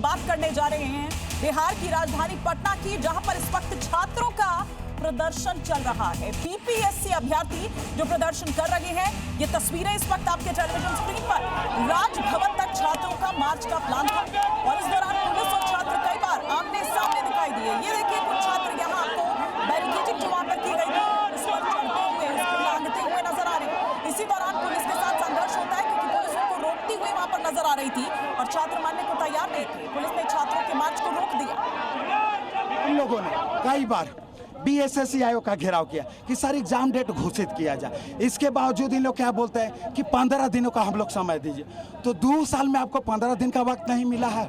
बात करने जा रहे हैं बिहार की राजधानी पटना की, जहां पर इस वक्त छात्रों का प्रदर्शन चल रहा है। बीपीएससी अभ्यर्थी जो प्रदर्शन कर रहे हैं, ये तस्वीरें इस वक्त आपके टेलीविजन स्क्रीन पर। राजभवन तक छात्रों का मार्च का प्लान था और इस दौरान पुलिस और छात्र कई बार आमने सामने दिखाई दिए। ये देखिए, कुछ छात्र यहाँ आपको बैरिकेडिंग जो वहां पर की गई थी उस पर चढ़ते हुए, उसको लांघते हुए नजर आ रहे हैं। इसी दौरान पुलिस के साथ संघर्ष होता है क्योंकि पुलिस उनको रोकती हुई वहां पर नजर आ रही थी और छात्र मानने को तैयार नहीं थे। पुलिस ने छात्रों के मार्च को रोक दिया। इन लोगों ने कई बार बीएसएससी आयोग का घेराव किया कि सर एग्जाम डेट घोषित किया जाए। इसके बावजूद इन लोग क्या बोलते हैं कि 15 दिनों का हम लोग समय दीजिए। तो 2 साल में आपको 15 दिन का वक्त नहीं मिला है।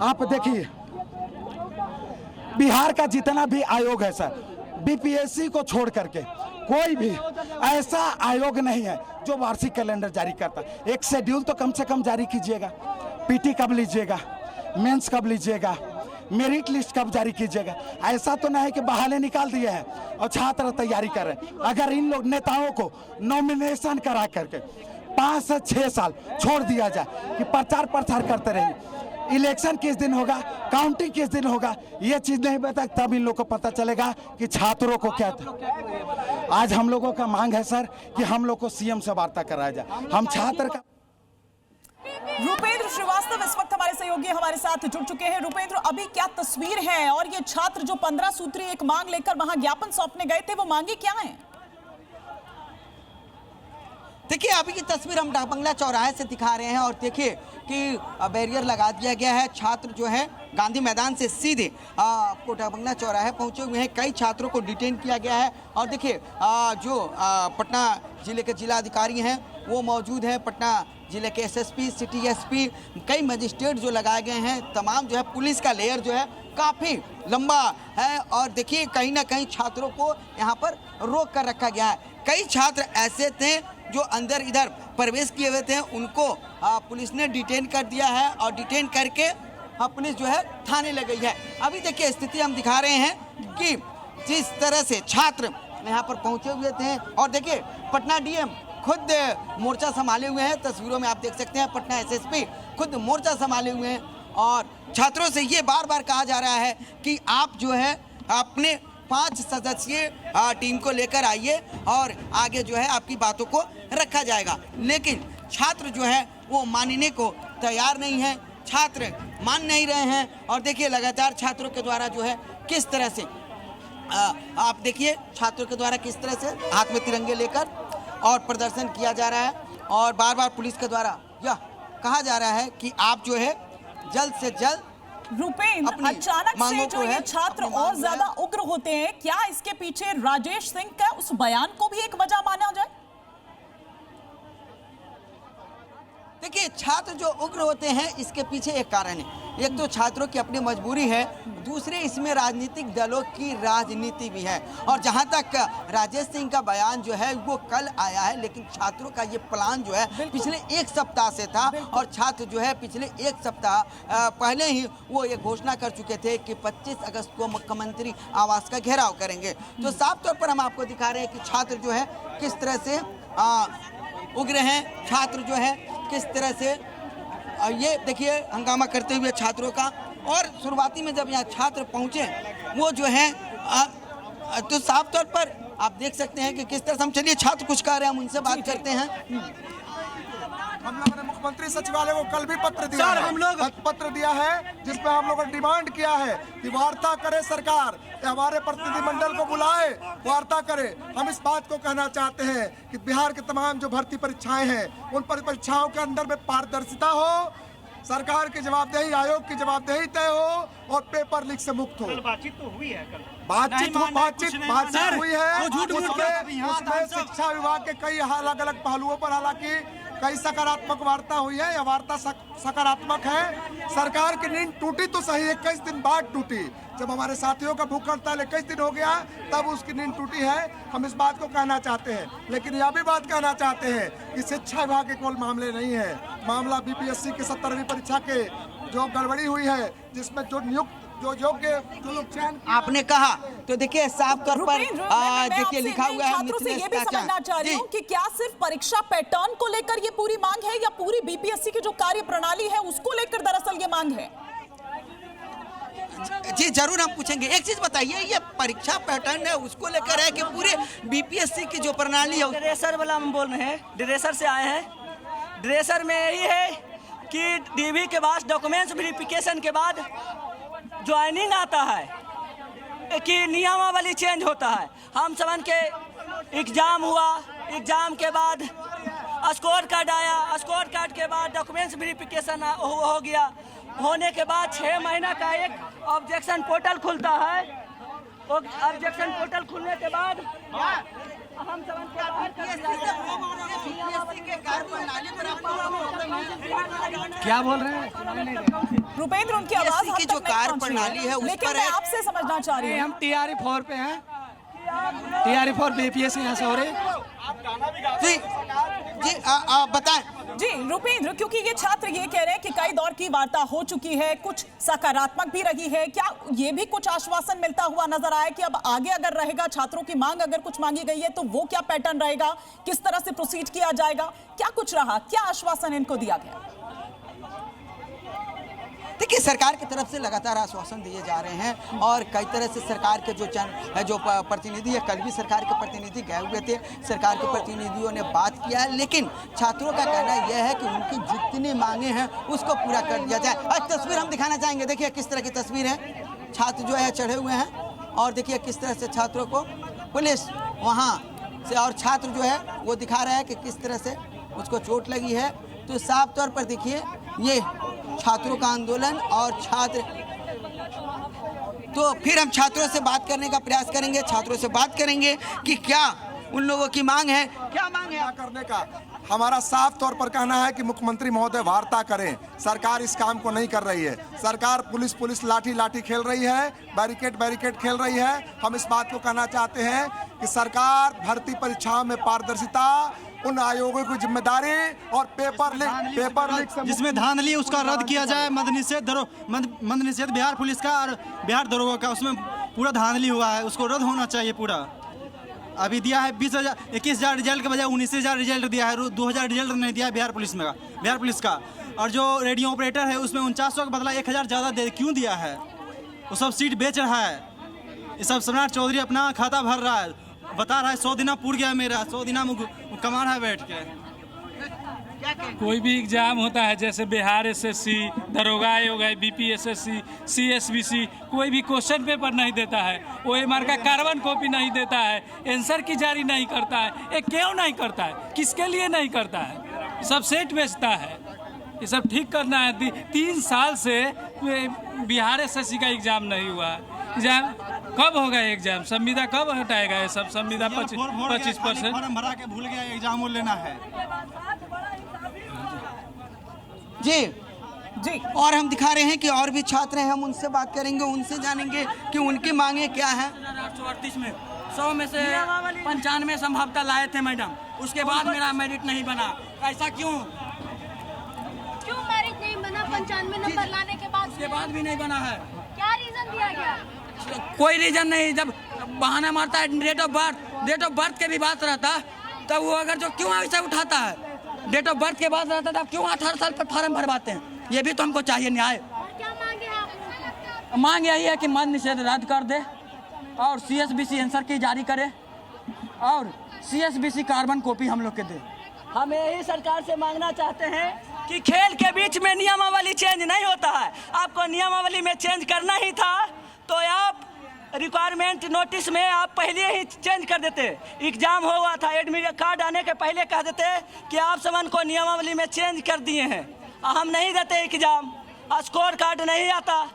आप देखिए, बिहार का जितना भी आयोग है सर, बीपीएससी को छोड़ करके कोई भी ऐसा आयोग नहीं है जो वार्षिक कैलेंडर जारी करता। एक शेड्यूल तो कम से कम जारी कीजिएगा। पीटी कब लीजिएगा, मेंस कब लीजिएगा, मेरिट लिस्ट कब जारी कीजिएगा। ऐसा तो नहीं है कि बहाने निकाल दिए हैं और छात्र तैयारी कर रहे हैं। अगर इन लोग नेताओं को नॉमिनेशन करा करके 5 से 6 साल छोड़ दिया जाए कि प्रचार प्रसार करते रहिए, इलेक्शन किस दिन होगा, काउंटिंग किस दिन होगा, ये चीज नहीं बता, तब इन लोग को पता चलेगा कि छात्रों को क्या था। आज हम लोगों का मांग है सर कि हम लोग को सीएम से वार्ता कराया जाए। हम छात्र का रूपेंद्र श्रीवास्तव इस वक्त हमारे सहयोगी हमारे साथ जुड़ चुके हैं। रूपेंद्र, अभी क्या तस्वीर है और ये छात्र जो 15 सूत्री एक मांग लेकर वहां ज्ञापन सौंपने गए थे, वो मांगे क्या हैं? देखिए, अभी की तस्वीर हम डाक बंगला चौराहे से दिखा रहे हैं और देखिए कि बैरियर लगा दिया गया है। छात्र जो है गांधी मैदान से सीधे आपको डाक बंगला चौराहे पहुंचे हुए हैं। कई छात्रों को डिटेन किया गया है और देखिए जो पटना जिले के जिलाधिकारी हैं वो मौजूद हैं। पटना जिले के एसएसपी, सिटी एसपी, कई मजिस्ट्रेट जो लगाए गए हैं, तमाम जो है पुलिस का लेयर जो है काफ़ी लंबा है। और देखिए, कहीं ना कहीं छात्रों को यहाँ पर रोक कर रखा गया है। कई छात्र ऐसे थे जो अंदर इधर प्रवेश किए हुए थे, उनको पुलिस ने डिटेन कर दिया है और डिटेन करके पुलिस जो है थाने ले गई है। अभी देखिए स्थिति हम दिखा रहे हैं कि जिस तरह से छात्र यहाँ पर पहुँचे हुए थे और देखिए पटना डीएम खुद मोर्चा संभाले हुए हैं। तस्वीरों में आप देख सकते हैं पटना एसएसपी खुद मोर्चा संभाले हुए हैं और छात्रों से ये बार बार कहा जा रहा है कि आप जो है अपने 5 सदस्यीय टीम को लेकर आइए और आगे जो है आपकी बातों को रखा जाएगा। लेकिन छात्र जो है वो मानने को तैयार नहीं है, छात्र मान नहीं रहे हैं। और देखिए लगातार छात्रों के द्वारा जो है किस तरह से आप देखिए छात्रों के द्वारा किस तरह से हाथ में तिरंगे लेकर और प्रदर्शन किया जा रहा है और बार बार पुलिस के द्वारा यह कहा जा रहा है कि आप जो है जल्द से जल्द रूपेंद्र, अचानक से जो ये छात्र और ज्यादा उग्र होते हैं, क्या इसके पीछे राजेश सिंह का उस बयान को भी एक वजह माना जाए? देखिए, छात्र जो उग्र होते हैं इसके पीछे एक कारण है। एक तो छात्रों की अपनी मजबूरी है, दूसरे इसमें राजनीतिक दलों की राजनीति भी है। और जहां तक राजेश सिंह का बयान जो है वो कल आया है, लेकिन छात्रों का ये प्लान जो है पिछले 1 सप्ताह से था और छात्र जो है पिछले 1 सप्ताह पहले ही वो ये घोषणा कर चुके थे कि 25 अगस्त को मुख्यमंत्री आवास का घेराव करेंगे। तो साफ तौर पर हम आपको दिखा रहे हैं कि छात्र जो है किस तरह से उग्र हैं, छात्र जो है किस तरह से ये देखिए हंगामा करते हुए छात्रों का। और शुरुआती में जब यहाँ छात्र पहुँचे वो जो है तो साफ तौर पर आप देख सकते हैं कि किस तरह से हम, चलिए छात्र कुछ कह रहे हैं, हम उनसे बात करते हैं। हम लोगों ने मुख्यमंत्री सचिवालय को कल भी पत्र दिया है, हम लोग पत्र दिया है जिसमें हम लोगों ने डिमांड किया है कि वार्ता करे सरकार, हमारे प्रतिनिधिमंडल को बुलाए, वार्ता करे। हम इस बात को कहना चाहते हैं कि बिहार के तमाम जो भर्ती परीक्षाएं हैं उन परीक्षाओं के अंदर में पारदर्शिता हो, सरकार की जवाबदेही, आयोग की जवाबदेही तय हो और पेपर लीक से मुक्त हो। बातचीत तो हुई है कल, बातचीत हुई है। उसमें शिक्षा विभाग के कई अलग अलग पहलुओं पर हालांकि कई सकारात्मक वार्ता हुई है। यह वार्ता सकारात्मक है। सरकार की नींद टूटी तो सही, 21 दिन बाद टूटी। जब हमारे साथियों का भूख हड़ताल 21 दिन हो गया तब उसकी नींद टूटी है। हम इस बात को कहना चाहते हैं, लेकिन यह भी बात कहना चाहते हैं कि शिक्षा विभाग के केवल मामले नहीं है। मामला बीपीएससी की 17वीं परीक्षा के जो गड़बड़ी हुई है, जिसमें जो नियुक्त जो योग्य जो लोग चयन आपने कहा, तो देखिए साफ तौर पर देखिए लिखा हुआ है। छात्रों से ये भी समझना चाह रही हूँ कि क्या सिर्फ परीक्षा पैटर्न को लेकर ये पूरी मांग है या पूरी बीपीएससी की जो कार्य प्रणाली है उसको लेकर दरअसल ये मांग है? जी जरूर हम पूछेंगे। एक चीज बताइए, ये परीक्षा पैटर्न है उसको लेकर है कि पूरे बीपीएससी की जो प्रणाली है? ड्रेसर वाला हम बोल रहे हैं, ड्रेसर से आए हैं। ड्रेसर में यही है कि डीवी के बाद डॉक्यूमेंट्स वेरिफिकेशन के बाद ज्वाइनिंग आता है कि नियमावली चेंज होता है। हम सबन के एग्जाम हुआ, एग्जाम के बाद स्कोर कार्ड आया, स्कोर कार्ड के बाद डॉक्यूमेंट्स वेरिफिकेशन हो गया। होने के बाद 6 महीना का एक ऑब्जेक्शन पोर्टल खुलता है। ऑब्जेक्शन पोर्टल खुलने के बाद हम सबन के बाहर क्या बोल रहे हैं रुपेंद्र, उनकी आवाज हम की तक जो नहीं कार्य पहुंची है। प्रणाली है उस लेकिन पर मैं है। आपसे समझना चाह रही हूँ, हम TRE 4 पे हैं, TRE 4 बीपीएससी यहाँ से हो रही। जी जी बताएं। जी रुपेंद्र, क्योंकि ये छात्र ये कह रहे हैं कि कई दौर की वार्ता हो चुकी है, कुछ सकारात्मक भी रही है, क्या ये भी कुछ आश्वासन मिलता हुआ नजर आया कि अब आगे अगर रहेगा, छात्रों की मांग अगर कुछ मांगी गई है तो वो क्या पैटर्न रहेगा, किस तरह से प्रोसीड किया जाएगा, क्या कुछ रहा, क्या आश्वासन इनको दिया गया? देखिए, सरकार की तरफ से लगातार आश्वासन दिए जा रहे हैं और कई तरह से सरकार के जो प्रतिनिधि है, कल भी सरकार के प्रतिनिधि गए हुए थे, सरकार के प्रतिनिधियों ने बात किया है, लेकिन छात्रों का कहना यह है कि उनकी जितनी मांगे हैं उसको पूरा कर दिया जाए। आज तस्वीर हम दिखाना चाहेंगे, देखिए किस तरह की तस्वीर है। छात्र जो है चढ़े हुए हैं और देखिए किस तरह से छात्रों को पुलिस वहाँ से, और छात्र जो है वो दिखा रहा है कि किस तरह से उसको चोट लगी है। तो साफ तौर पर देखिए ये छात्रों का आंदोलन और छात्र, तो फिर हम छात्रों से बात करने का प्रयास करेंगे, छात्रों से बात करेंगे कि क्या उन लोगों की मांग है, क्या मांग है करने का। हमारा साफ तौर पर कहना है कि मुख्यमंत्री महोदय वार्ता करें। सरकार इस काम को नहीं कर रही है। सरकार पुलिस लाठी खेल रही है, बैरिकेड खेल रही है। हम इस बात को कहना चाहते हैं कि सरकार भर्ती परीक्षाओं में पारदर्शिता, उन आयोगों की जिम्मेदारी और पेपर लीक जिसमें धांधली उसका रद्द किया जाए। मद निषेध बिहार पुलिस का और बिहार दरोगा का, उसमें पूरा धांधली हुआ है, उसको रद्द होना चाहिए पूरा। अभी दिया है 21,000 रिजल्ट के बजाय 19,000 रिजल्ट दिया है, 2,000 रिजल्ट नहीं दिया है बिहार पुलिस का। और जो रेडियो ऑपरेटर है उसमें 4900 का बदला 1,000 ज़्यादा क्यों दिया है? वो सब सीट बेच रहा है। ये सब सम्राट चौधरी अपना खाता भर रहा है, बता रहा है 100 दिना पूर गया मेरा, 100 दिना कमा रहा है बैठ के। कोई भी एग्जाम होता है, जैसे बिहार SSC, दरोगा आयोग है, BPSSC, CSBC, कोई भी क्वेश्चन पेपर नहीं देता है, OMR का कार्बन कॉपी नहीं देता है, आंसर की जारी नहीं करता है। ये क्यों नहीं करता है, किसके लिए नहीं करता है? सब सेट बेचता है। ये सब ठीक करना है। 3 साल से बिहार SSC का एग्जाम नहीं हुआ है। एग्जाम कब होगा? एग्जाम संविदा कब हटाएगा? ये सब संविदा 25% फॉर्म भरा के भूल गया, एग्जाम लेना है। जी और हम दिखा रहे हैं कि और भी छात्र हैं, हम उनसे बात करेंगे, उनसे जानेंगे कि उनकी मांगे क्या है। 838 में 100 में से 95 संभवतः लाए थे मैडम, उसके बाद मेरा मेरिट नहीं बना। ऐसा क्यों मेरिट नहीं बना? 95 नंबर लाने के बाद उसके बाद भी नहीं बना है? क्या रीजन दिया गया? कोई रीजन नहीं। जब बहाना मारता है डेट ऑफ बर्थ के भी बात रहता, तब वो अगर जो क्यों ऐसा उठाता है, डेट ऑफ बर्थ के बाद रहता तब क्यों 18 साल पर फॉर्म भरवाते हैं? ये भी तो हमको चाहिए न्याय। और क्या मांगे हैं आप? मांग यही है कि मद निषेध रद्द कर दे और CSBC आंसर की जारी करे और CSBC कार्बन कॉपी हम लोग के दे। हम यही सरकार से मांगना चाहते हैं कि खेल के बीच में नियमावली चेंज नहीं होता है। आपको नियमावली में चेंज करना ही था तो आप रिक्वायरमेंट नोटिस में आप पहले ही चेंज कर देते। एग्जाम हुआ था, एडमिट कार्ड आने के पहले कह देते कि आप सबन को नियमावली में चेंज कर दिए हैं। हम नहीं देते एग्जाम, स्कोर कार्ड नहीं आता,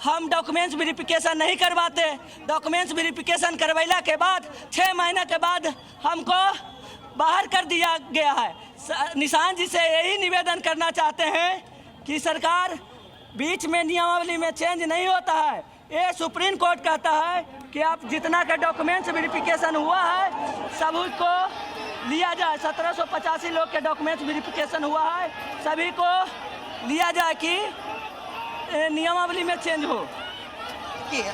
हम डॉक्यूमेंट्स वेरिफिकेशन नहीं करवाते। डॉक्यूमेंट्स वेरिफिकेशन करवैला के बाद 6 महीने के बाद हमको बाहर कर दिया गया है। निशान जी से यही निवेदन करना चाहते हैं कि सरकार बीच में नियमावली में चेंज नहीं होता है। ये सुप्रीम कोर्ट कहता है कि आप जितना का डॉक्यूमेंट्स वेरिफिकेशन हुआ है सभी को लिया जाए। 1785 लोग के डॉक्यूमेंट्स वेरिफिकेशन हुआ है, सभी को लिया जाए कि नियमावली में चेंज हो।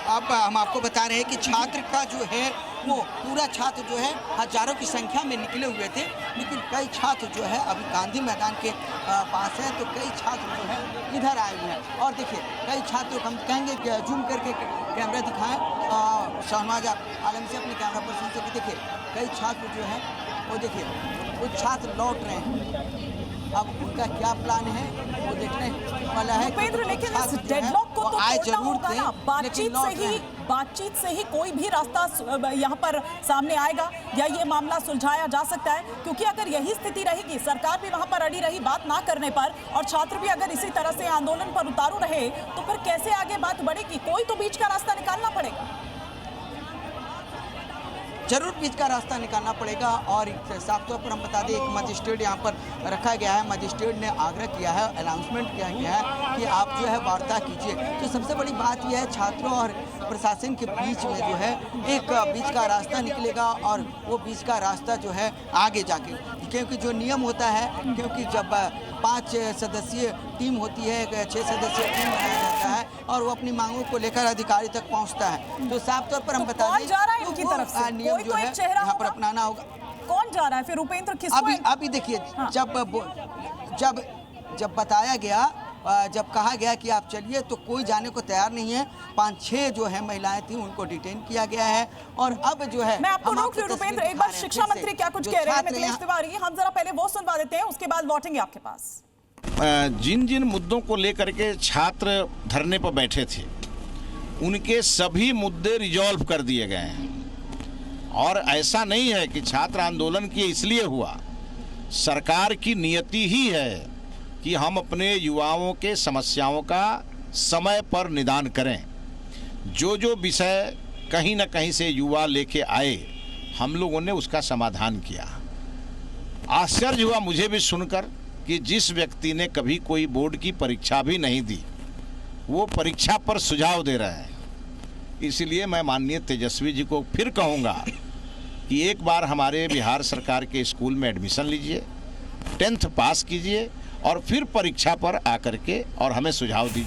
अब हम आपको बता रहे हैं कि छात्र का जो है वो पूरा छात्र जो है हजारों की संख्या में निकले हुए थे, लेकिन कई छात्र जो है अभी गांधी मैदान के पास है, तो कई छात्र जो है इधर आए हुए हैं। और देखिए कई छात्रों को हम कहेंगे कि जूम करके कैमरा दिखाएं, शहनवाज आलम से अपने कैमरा पर्सन से, कि देखिए कई छात्र जो है वो देखिए वो छात्र लौट रहे हैं। अब उनका क्या प्लान है वो देखने वाला है। उपेंद्र, लेकिन इस डेडलॉक को तो तोड़ना होगा ना, बातचीत से ही कोई भी रास्ता यहाँ पर सामने आएगा या ये मामला सुलझाया जा सकता है, क्योंकि अगर यही स्थिति रहेगी, सरकार भी वहाँ पर अड़ी रही बात ना करने पर और छात्र भी अगर इसी तरह से आंदोलन पर उतारू रहे, तो फिर कैसे आगे बात बढ़ेगी? कोई तो बीच का रास्ता निकालना पड़ेगा। जरूर बीच का रास्ता निकालना पड़ेगा। और साफ तौर पर हम बता दें, एक मजिस्ट्रेट यहाँ पर रखा गया है। मजिस्ट्रेट ने आग्रह किया है, अनाउंसमेंट किया गया है कि आप जो है वार्ता कीजिए। तो सबसे बड़ी बात यह है छात्रों और प्रशासन के बीच में जो है एक बीच का रास्ता निकलेगा, और वो बीच का रास्ता जो है आगे जाके, क्योंकि जो नियम होता है, क्योंकि जब 5 सदस्यीय टीम होती है, 6 सदस्यीय टीम बनाया जाता है और वो अपनी मांगों को लेकर अधिकारी तक पहुंचता है। तो साफ तौर पर हम बता दें उनकी तरफ से नियम जो है यहाँ पर अपनाना होगा। कौन जा रहा है फिर उपेंद्र? किसको? अभी देखिए, जब बताया गया, जब कहा गया कि आप चलिए, तो कोई जाने को तैयार नहीं है। 5-6 जो है महिलाएं थी उनको डिटेन किया गया है। और अब जो है मैं आपको रोक रही हूं उपेंद्र, एक बार शिक्षा मंत्री क्या कुछ कह रहे हैं मिथिलेश तिवारी, हम जरा पहले वो सुनवा देते हैं, उसके बाद लौटेंगे आपके पास। जिन जिन मुद्दों को लेकर के छात्र धरने पर बैठे थे, उनके सभी मुद्दे रिजॉल्व कर दिए गए हैं। और ऐसा नहीं है कि छात्र आंदोलन किए इसलिए हुआ, सरकार की नियति ही है कि हम अपने युवाओं के समस्याओं का समय पर निदान करें। जो जो विषय कहीं ना कहीं से युवा लेके आए, हम लोगों ने उसका समाधान किया। आश्चर्य हुआ मुझे भी सुनकर कि जिस व्यक्ति ने कभी कोई बोर्ड की परीक्षा भी नहीं दी, वो परीक्षा पर सुझाव दे रहे हैं। इसलिए मैं माननीय तेजस्वी जी को फिर कहूँगा कि एक बार हमारे बिहार सरकार के स्कूल में एडमिशन लीजिए, 10th पास कीजिए और फिर परीक्षा पर आकर के और हमें सुझाव दीजिए।